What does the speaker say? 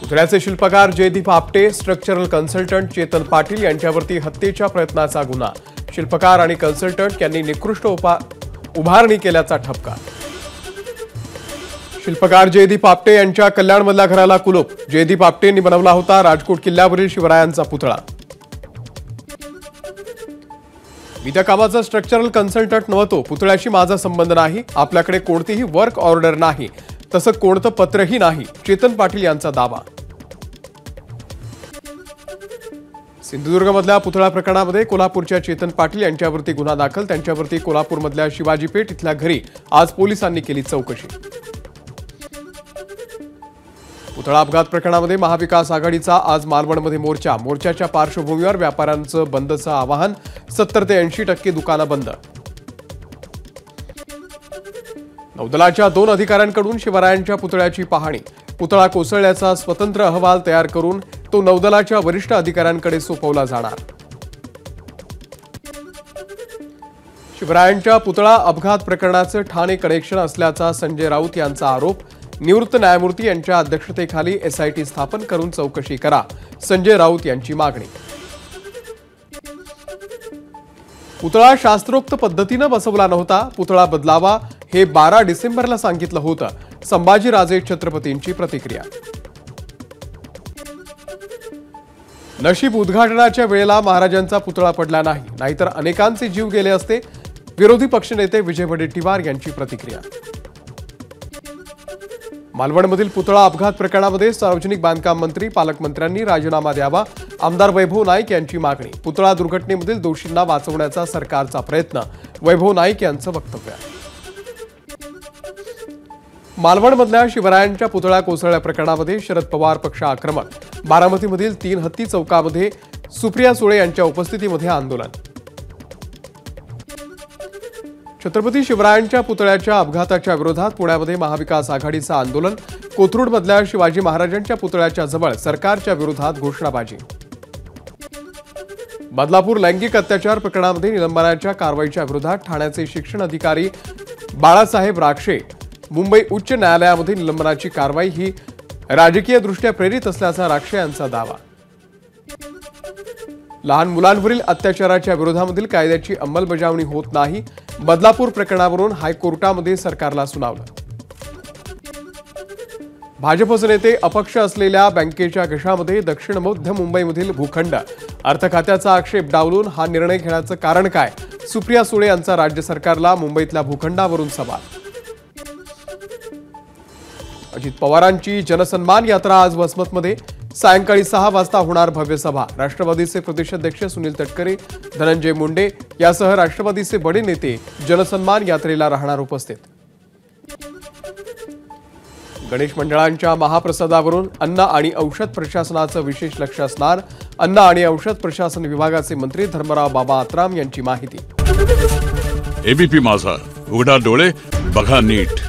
पुतळ्याचे शिल्पकार Jaydeep Apte, structural consultant Chetan Patil यांच्यावरती हत्येच्या प्रयत्नाचा गुन्हा। शिल्पकार आणि कन्सल्टंट यांनी निकृष्ट उभारणी केल्याचा ठपका। शिल्पकार जयदीप आपटे यांच्या कल्याणमधल्या घराला कुलूप। जयदीप आपटेंनी बनवला होता राजकोट किल्ल्यावरील शिवरायांचा पुतळा। मी त्या कामाचा स्ट्रक्चरल कन्सल्टंट नव्हतो, पुतळ्याशी माझा संबंध नाही, आपल्याकडे कोणतीही वर्क ऑर्डर नाही, तसं कोणतं पत्रही नाही, चेतन पाटील यांचा दावा। सिंधुदुर्गमधल्या पुतळा प्रकरणामध्ये कोल्हापूरच्या चेतन पाटील यांच्यावरती गुन्हा दाखल। त्यांच्यावरती कोल्हापूरमधल्या शिवाजी पेठ इथल्या घरी आज पोलिसांनी केली चौकशी। पुतळा अपघात प्रकरणामध्ये महाविकास आघाडीचा आज मालवणमध्ये मोर्चा। मोर्चाच्या पार्श्वभूमीवर व्यापाऱ्यांचं बंदचं आवाहन। 70 ते 80% दुकानं बंद। नौदलाच्या 2 अधिकाऱ्यांकडून शिवरायांच्या पुतळ्याची पाहणी। पुतळा कोसळल्याचा स्वतंत्र अहवाल तयार करून तो नौदलाच्या वरिष्ठ अधिकाऱ्यांकडे सोपवला जाणार। शिवरायांच्या पुतळा अपघात प्रकरणाचं ठाणे कनेक्शन असल्याचा संजय राऊत यांचा आरोप। निवृत्त न्यायमूर्ती यांच्या अध्यक्षतेखाली एसआयटी स्थापन करून चौकशी करा, संजय राऊत यांची मागणी। पुतळा शास्त्रोक्त पद्धतीने बसवला नव्हता, पुतळा बदलावा हे 12 डिसेंबरला सांगितलं होतं, संभाजीराजे छत्रपतींची प्रतिक्रिया। नशीब उद्घाटनाच्या वेळेला महाराजांचा पुतळा पडला नाही, नाहीतर अनेकांचे जीव गेले असते, विरोधी पक्षनेते विजय वडेट्टीवार यांची प्रतिक्रिया। मालवणमधील पुतळा अपघात प्रकरणामध्ये सार्वजनिक बांधकाम मंत्री पालकमंत्र्यांनी राजीनामा द्यावा, आमदार वैभव नाईक यांची मागणी। पुतळा दुर्घटनेमधील दोषींना वाचवण्याचा सरकारचा प्रयत्न, वैभव नाईक यांचं वक्तव्य। मालवणमधल्या शिवरायांच्या पुतळा कोसळल्या प्रकरणामध्ये शरद पवार पक्ष आक्रमक। बारामतीमधील 3 हत्ती चौकामध्ये सुप्रिया सुळे यांच्या उपस्थितीमध्ये आंदोलन। छत्रपती शिवरायांच्या पुतळ्याच्या अपघाताच्या विरोधात पुण्यामध्ये महाविकास आघाडीचं आंदोलन। कोथरूडमधल्या शिवाजी महाराजांच्या पुतळ्याच्या जवळ सरकारच्या विरोधात घोषणाबाजी। बदलापूर लैंगिक अत्याचार प्रकरणामध्ये निलंबनाच्या कारवाईच्या विरोधात ठाण्याचे शिक्षण अधिकारी बाळासाहेब राक्षे मुंबई उच्च न्यायालयामध्ये निलंबनाची कारवाई ही राजकीयदृष्ट्या प्रेरित असल्याचा राक्षे यांचा दावा। लहान मुलांवरील अत्याचाराच्या विरोधामधील कायद्याची अंमलबजावणी होत नाही, बदलापूर प्रकरणावरून हायकोर्टामध्ये सरकारला सुनावलं। भाजपचे नेते अपक्ष असलेल्या बँकेच्या घशामध्ये दक्षिण मध्य मुंबईमधील भूखंड, अर्थ खात्याचा आक्षेप डावलून हा निर्णय घेण्याचं कारण काय, सुप्रिया सुळे यांचा राज्य सरकारला मुंबईतल्या भूखंडावरून सवाल। अजित पवारांची जनसन्मान यात्रा आज वसमतमध्ये, सायंकाळी 6 वाजता होणार भव्य सभा। राष्ट्रवादीचे प्रदेशाध्यक्ष सुनील तटकरे, धनंजय मुंडे यासह राष्ट्रवादीचे बडे नेते जनसन्मान यात्रेला राहणार उपस्थित। गणेश मंडळांच्या महाप्रसादावरून अन्न आणि औषध प्रशासनाचं विशेष लक्ष असणार, अन्न आणि औषध प्रशासन विभागाचे मंत्री धर्मराव बाबा आत्राम यांची माहिती। एबीपी माझा, उघडा डोळे बघा नीट।